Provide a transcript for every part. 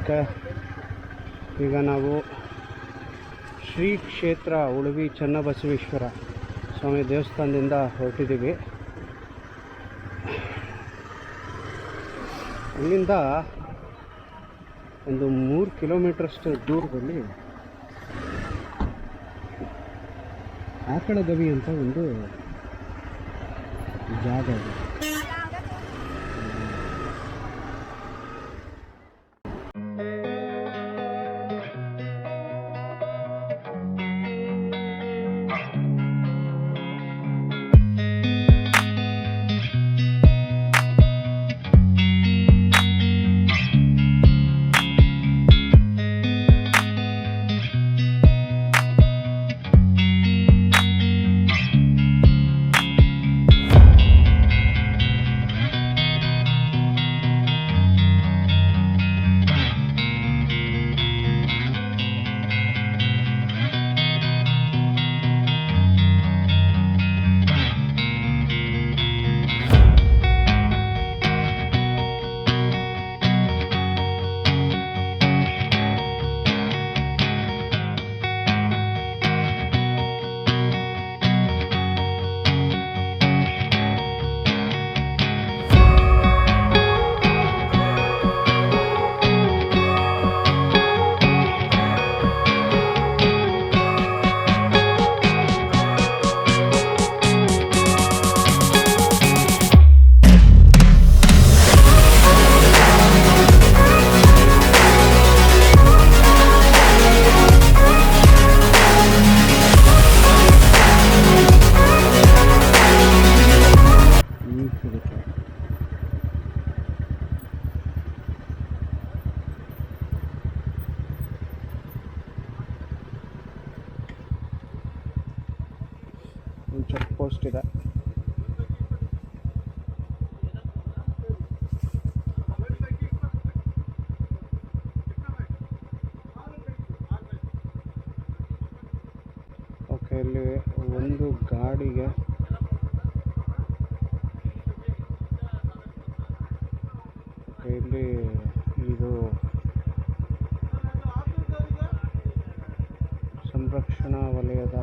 Okay, ಈಗ ನಾವು ಶ್ರೀ ಕ್ಷೇತ್ರ ಉಳುವಿ ಚನ್ನಬಸವೇಶ್ವರ ಸ್ವಾಮಿ ದೇವಸ್ಥಾನದಿಂದ ಹೊರಟಿದ್ದೀವಿ. ಇಲ್ಲಿಂದ ಒಂದು 3 ಕಿಲೋಮೀಟ್ರಷ್ಟು ದೂರದಲ್ಲಿ ಆಕಳಗವಿ ಅಂತ ಒಂದು ಜಾಗ ಇದೆ. ಒಂದು ಚೆಕ್ ಪೋಸ್ಟ್ ಇದೆ. ಓಕೆ, ಇಲ್ಲಿ ಒಂದು ಗಾಡಿಗೆ ಇಲ್ಲಿ ಇದು ಸಂರಕ್ಷಣಾ ವಲಯದ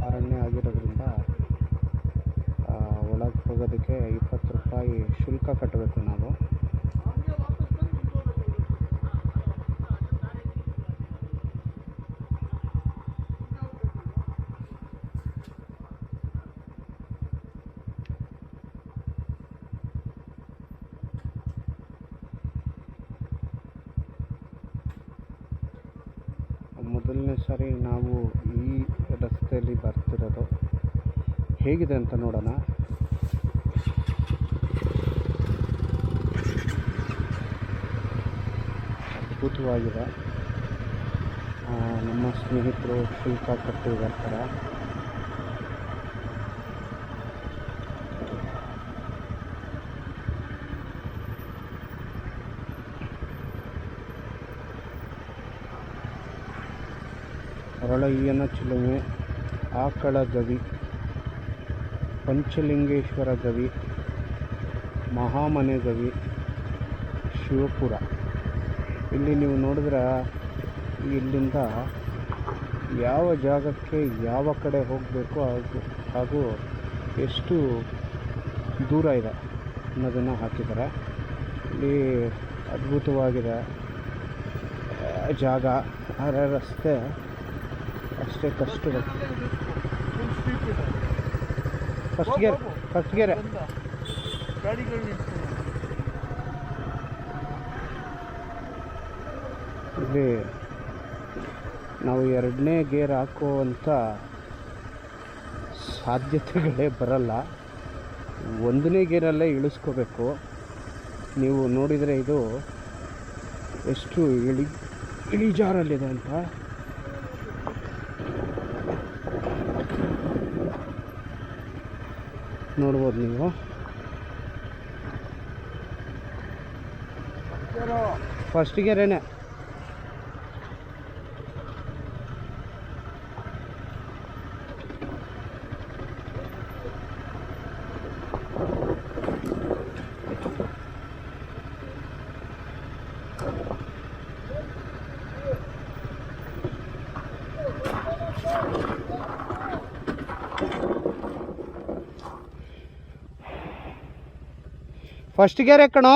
ಅರಣ್ಯ ಆಗಿರೋದ್ರಿಂದ ಒಳಗೆ ಹೋಗೋದಕ್ಕೆ 20 ರೂಪಾಯಿ ಶುಲ್ಕ ಕಟ್ಟಬೇಕು ನಾವು. ಮೊದಲನೇ ಸಾರಿ ನಾವು ಈ ರಸ್ತೆಯಲ್ಲಿ ಬರ್ತಿರೋದು. ಹೇಗಿದೆ ಅಂತ ನೋಡೋಣ. ಅದ್ಭುತವಾಗಿದೆ. ನಮ್ಮ ಸ್ನೇಹಿತರು ಶುಲ್ಕ ಕಟ್ಟಿ ಬರ್ತಾರೆ. ಹೊರಳಯ್ಯನ ಚಿಲುಮೆ, ಆಕಳಗವಿ, ಪಂಚಲಿಂಗೇಶ್ವರ ಗವಿ, ಮಹಾಮನೆ ಗವಿ, ಶಿವಪುರ. ಇಲ್ಲಿ ನೀವು ನೋಡಿದ್ರೆ ಇಲ್ಲಿಂದ ಯಾವ ಜಾಗಕ್ಕೆ ಯಾವ ಕಡೆ ಹೋಗಬೇಕು ಹಾಗೂ ಎಷ್ಟು ದೂರ ಇದೆ ಅನ್ನೋದನ್ನು ಹಾಕಿದ್ದಾರೆ. ಇಲ್ಲಿ ಅದ್ಭುತವಾಗಿದೆ ಜಾಗ. ಆದರೆ ರಸ್ತೆ ಅಷ್ಟೇ ಕಷ್ಟ. ಫಸ್ಟ್ ಗೇರ್ ಇಲ್ಲಿ ನಾವು 2ನೇ ಗೇರ್ ಹಾಕುವಂಥ ಸಾಧ್ಯತೆಗಳೇ ಬರಲ್ಲ. 1ನೇ ಗೇರಲ್ಲೇ ಇಳಿಸ್ಕೋಬೇಕು. ನೀವು ನೋಡಿದರೆ ಇದು ಎಷ್ಟು ಇಳಿಜಾರಲ್ಲಿದೆ ಅಂತ. ನೋಡ್ಬೋದು ನೀವು. ಫಸ್ಟ್ ಗೇರೇನೆ. ಫಸ್ಟ್ ಗೇರೆ ಕಣೋ.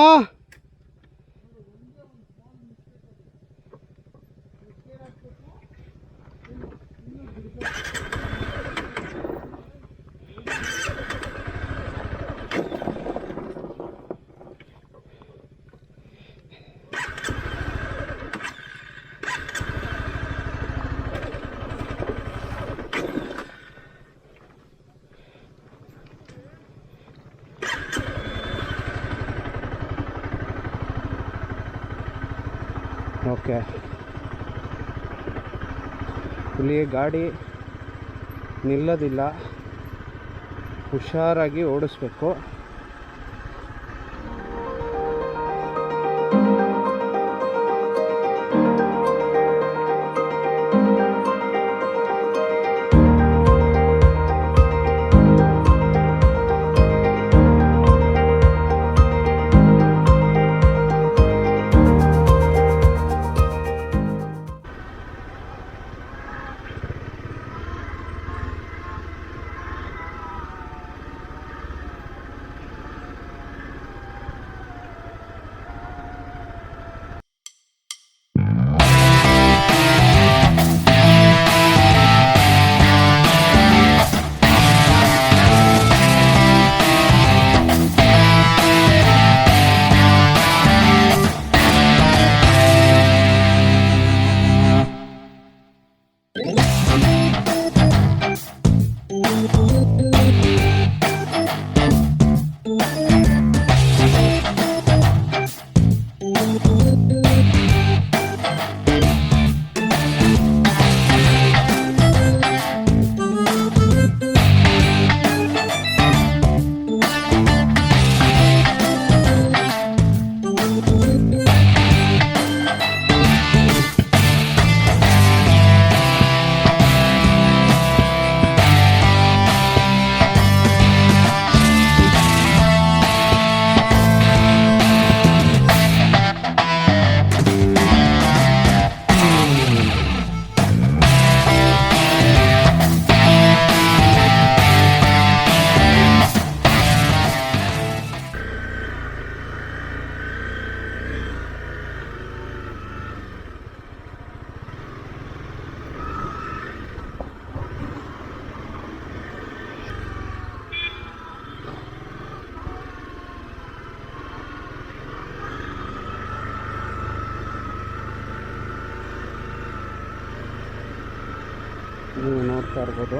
ಓಕೆ, ಇಲ್ಲಿ ಗಾಡಿ ನಿಲ್ಲೋದಿಲ್ಲ, ಹುಷಾರಾಗಿ ಓಡಿಸ್ಬೇಕು. ನೀವು ನೋಡ್ತಾ ಇರ್ಬೋದು.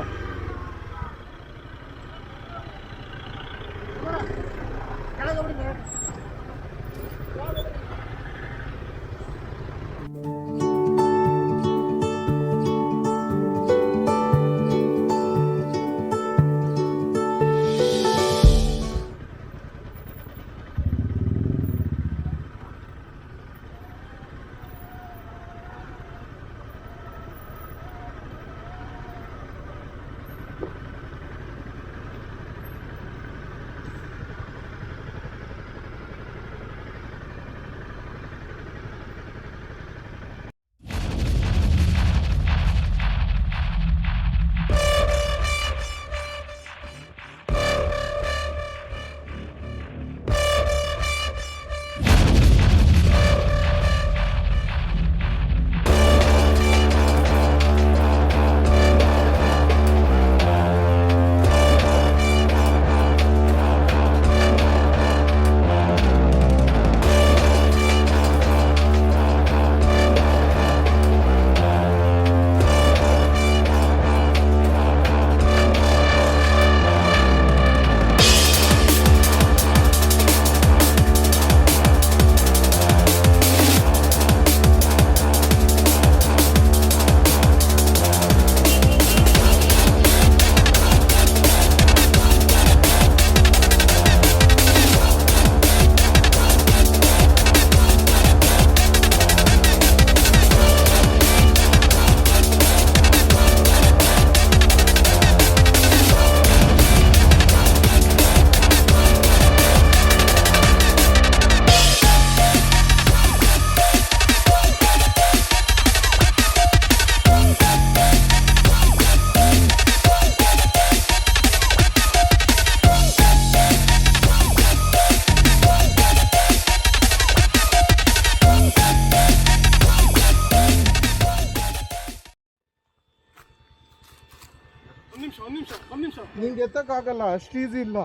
ನಿಂಗೆ ಎತ್ತಕ್ಕಾಗಲ್ಲ, ಅಷ್ಟು ಈಸಿ ಇಲ್ಲ.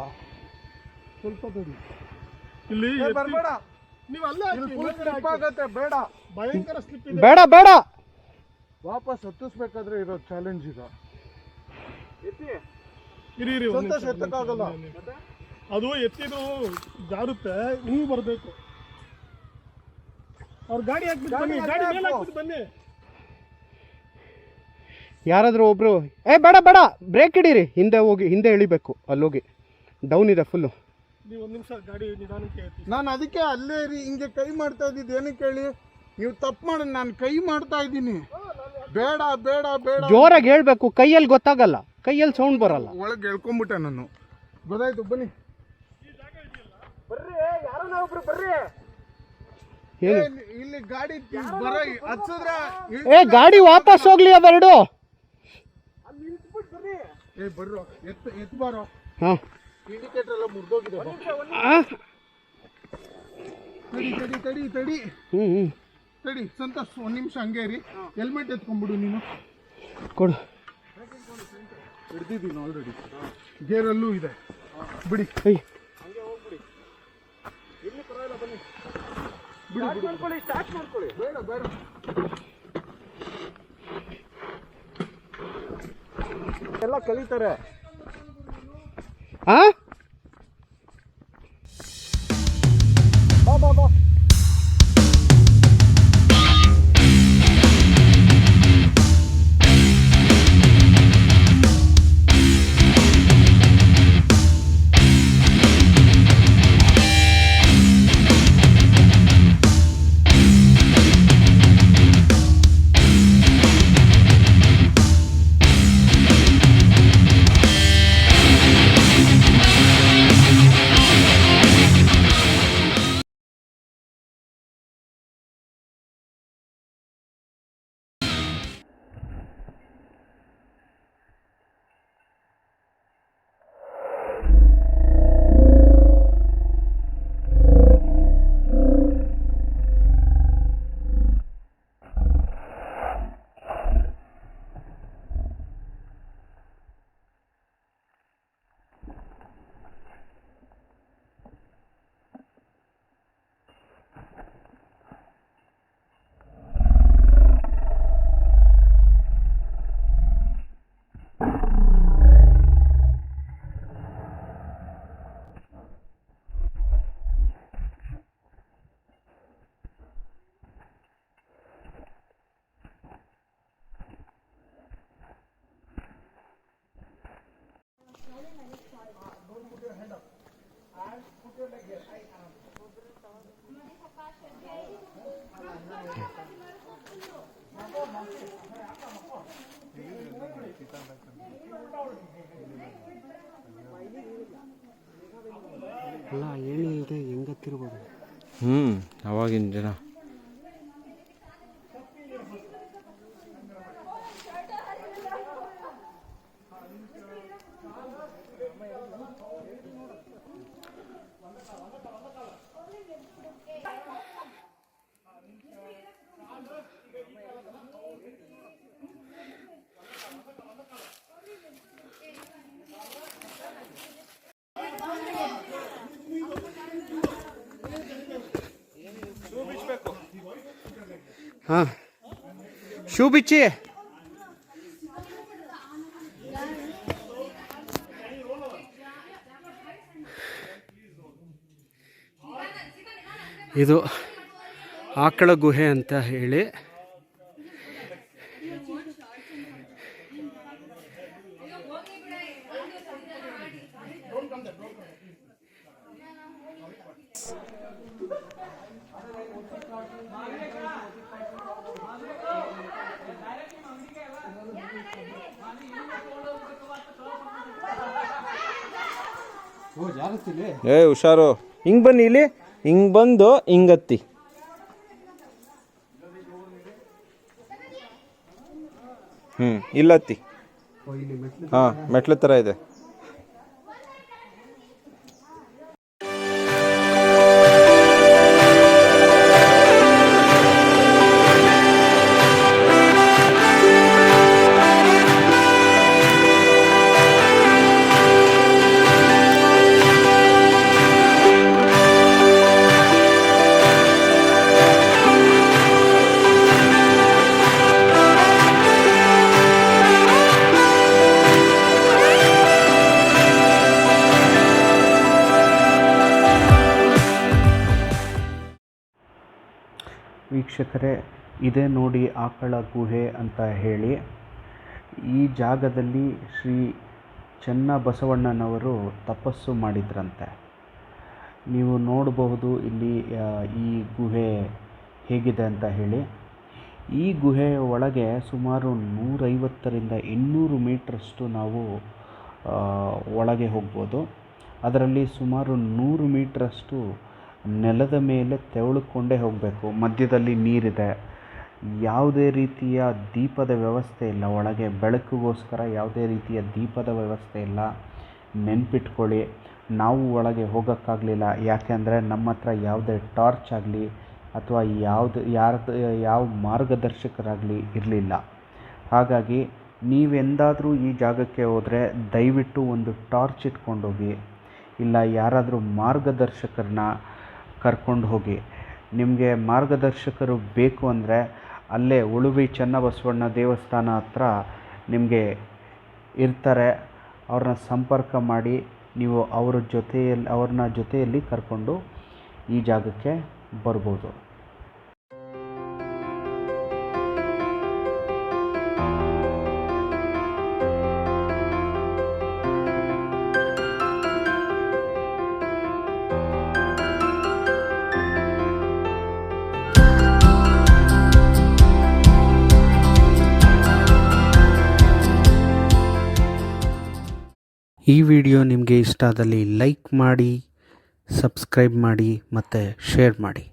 ಸ್ವಲ್ಪ ತಡಿ. ಇಲ್ಲಿ ಬರ್ಬೇಡ, ನೀವು ಅಲ್ಲೇ ಸ್ಲಿಪ್ ಆಗತ್ತೆ. ಬೇಡ, ಭಯಂಕರ ಸ್ಲಿಪ್ ಇದೆ. ಬೇಡ ಬೇಡ, ವಾಪಸ್ ಹತ್ತಿಸ್ಬೇಕಾದ್ರೆ ಇರೋ ಚಾಲೆಂಜ್ ಈಗ. ಇರಿ ಸಂತೋಷ ಎತ್ತಕ್ಕಾಗಲ್ಲ. ಅದು ಎತ್ತಿದ್ರು ಜಾರುತ್ತೆ, ನೀವು ಬರಬೇಕು. ಅವ್ರ ಗಾಡಿ ಹಾಕ್ಬಿಟ್ಟು ಬನ್ನಿ, ಗಾಡಿ ಮೇಲೆ ಹಾಕ್ಬಿಟ್ಟು ಬನ್ನಿ. ಯಾರಾದರೂ ಒಬ್ರು ಬೇಡ ಬೇಡ, ಬ್ರೇಕ್ ಹಿಡೀರಿ, ಹಿಂದೆ ಹೋಗಿ, ಹಿಂದೆ ಇಳಿಬೇಕು. ಅಲ್ಲೋಗಿ ಡೌನ್ ಇದೆ ಫುಲ್ಲು. ನೀವು ಒಂದು ನಿಮಿಷ ಗಾಡಿ ನಿಧಾನಕ್ಕೆ ಎತ್ತಿ. ನಾನು ಅದಕ್ಕೆ ಅಲ್ಲೇ ಹಿಂಗೆ ಕೈ ಮಾಡ್ತಾ ಇದ್ದಿದ್ದು ಏನಕ್ಕೆ ಹೇಳಿ? ನೀವು ತಪ್ಪು ಮಾಡಿ ನಾನು ಕೈ ಮಾಡ್ತಾ ಇದ್ದೀನಿ. ಬೇಡ ಬೇಡ ಬೇಡ, ಜೋರಾಗಿ ಹೇಳ್ಬೇಕು, ಕೈಯಲ್ಲಿ ಗೊತ್ತಾಗಲ್ಲ, ಕೈಯಲ್ಲಿ ಸೌಂಡ್ ಬರಲ್ಲ. ಒಳಗೆ ಹೇಳ್ಕೊಂಬಿಟ್ಟೆ ನಾನು. ಗೊತ್ತಾಯ್ತು, ಬನ್ನಿ ಬರ್ರಿ, ಯಾರನ್ನ ಒಬ್ರು ಬರ್ರಿ. ಇಲ್ಲಿ ಗಾಡಿ ಬರ ಹಚ್ಚಿದ್ರೆ ಗಾಡಿ ವಾಪಸ್ ಹೋಗ್ಲಿ ಅವೆರಡು. ಬರ್ರೋ, ಎತ್ತು ಬಾರೋ. ಹಾಂ, ಇಂಡಿಕೇಟರ್ ಎಲ್ಲ ಮುರಿದೋಗಿದೆ. ತಡಿ ತಡಿ ತಡಿ ತಡಿ ತಡಿ ಸಂತೋಷ್, ಒಂದು ನಿಮಿಷ ಹಂಗೆ ಇರಿ. ಹೆಲ್ಮೆಟ್ ಎತ್ಕೊಂಡ್ಬಿಡು ನೀನು. ಕೊಡು. ಹಿಡ್ದಿದ್ದೀನಿ ಆಲ್ರೆಡಿ, ಗೇರಲ್ಲೂ ಇದೆ. ಬಿಡಿ, ಸ್ಟಾರ್ಟ್ ಮಾಡ್ಕೊಳ್ಳಿ. ಬೇಡ ಬೇಡ, ಎಲ್ಲ ಕಲಿತಾರೆ. ಹಾಂ, ಬಾ ಬಾ ಬಾ. ಅಲ್ಲ, ಏಣಿ ಇಲ್ಲದೆ ಹೆಂಗತ್ತಿರ್ಬೋದು. ಅವಾಗಿನ ಜನ. ಹಾಂ, ಶೂ ಬಿಚ್ಚಿ. ಇದು ಆಕಳ ಗುಹೆ ಅಂತ ಹೇಳಿ ಹುಷಾರು, ಹಿಂಗ್ ಬನ್ನಿ, ಇಲ್ಲಿ ಹಿಂಗ್ ಬಂದು ಹಿಂಗತ್ತಿ. ಇಲ್ಲತ್ತಿ. ಹಾಂ, ಮೆಟ್ಲು ಥರ ಇದೆ. ವೀಕ್ಷಕರೇ, ಇದೇ ನೋಡಿ ಆಕಳ ಗುಹೆ ಅಂತ ಹೇಳಿ. ಈ ಜಾಗದಲ್ಲಿ ಶ್ರೀ ಚನ್ನಬಸವಣ್ಣನವರು ತಪಸ್ಸು ಮಾಡಿದ್ರಂತೆ. ನೀವು ನೋಡಬಹುದು ಇಲ್ಲಿ ಈ ಗುಹೆ ಹೇಗಿದೆ ಅಂತ ಹೇಳಿ. ಈ ಗುಹೆಯ ಒಳಗೆ ಸುಮಾರು 150ರಿಂದ 200 ಮೀಟ್ರಷ್ಟು ನಾವು ಒಳಗೆ ಹೋಗ್ಬೋದು. ಅದರಲ್ಲಿ ಸುಮಾರು 100 ಮೀಟ್ರಷ್ಟು ನೆಲದ ಮೇಲೆ ತೆವಳುಕೊಂಡೇ ಹೋಗಬೇಕು. ಮಧ್ಯದಲ್ಲಿ ನೀರಿದೆ. ಯಾವುದೇ ರೀತಿಯ ದೀಪದ ವ್ಯವಸ್ಥೆ ಇಲ್ಲ. ಒಳಗೆ ಬೆಳಕಿಗೋಸ್ಕರ ಯಾವುದೇ ರೀತಿಯ ದೀಪದ ವ್ಯವಸ್ಥೆ ಇಲ್ಲ. ನೆನ್ಪಿಟ್ಕೊಳ್ಳಿ, ನಾವು ಒಳಗೆ ಹೋಗೋಕ್ಕಾಗಲಿಲ್ಲ. ಯಾಕೆಂದರೆ ನಮ್ಮ ಹತ್ರ ಯಾವುದೇ ಟಾರ್ಚ್ ಆಗಲಿ ಅಥವಾ ಯಾವ ಮಾರ್ಗದರ್ಶಕರಾಗಲಿ ಇರಲಿಲ್ಲ. ಹಾಗಾಗಿ ನೀವೆಂದಾದರೂ ಈ ಜಾಗಕ್ಕೆ ಹೋದರೆ ದಯವಿಟ್ಟು ಒಂದು ಟಾರ್ಚ್ ಇಟ್ಕೊಂಡೋಗಿ, ಇಲ್ಲ ಯಾರಾದರೂ ಮಾರ್ಗದರ್ಶಕರನ್ನ ಕರ್ಕೊಂಡು ಹೋಗಿ. ನಿಮಗೆ ಮಾರ್ಗದರ್ಶಕರು ಬೇಕು ಅಂದರೆ ಅಲ್ಲೇ ಉಳುವಿ ಚನ್ನಬಸವಣ್ಣ ದೇವಸ್ಥಾನ ಹತ್ರ ನಿಮಗೆ ಇರ್ತಾರೆ. ಅವ್ರನ್ನ ಸಂಪರ್ಕ ಮಾಡಿ ನೀವು ಅವ್ರನ್ನ ಜೊತೆಯಲ್ಲಿ ಕರ್ಕೊಂಡು ಈ ಜಾಗಕ್ಕೆ ಬರ್ಬೋದು. ಈ ವಿಡಿಯೋ ನಿಮಗೆ ಇಷ್ಟ ಆದಲ್ಲಿ ಲೈಕ್ ಮಾಡಿ, ಸಬ್ಸ್ಕ್ರೈಬ್ ಮಾಡಿ ಮತ್ತು ಶೇರ್ ಮಾಡಿ.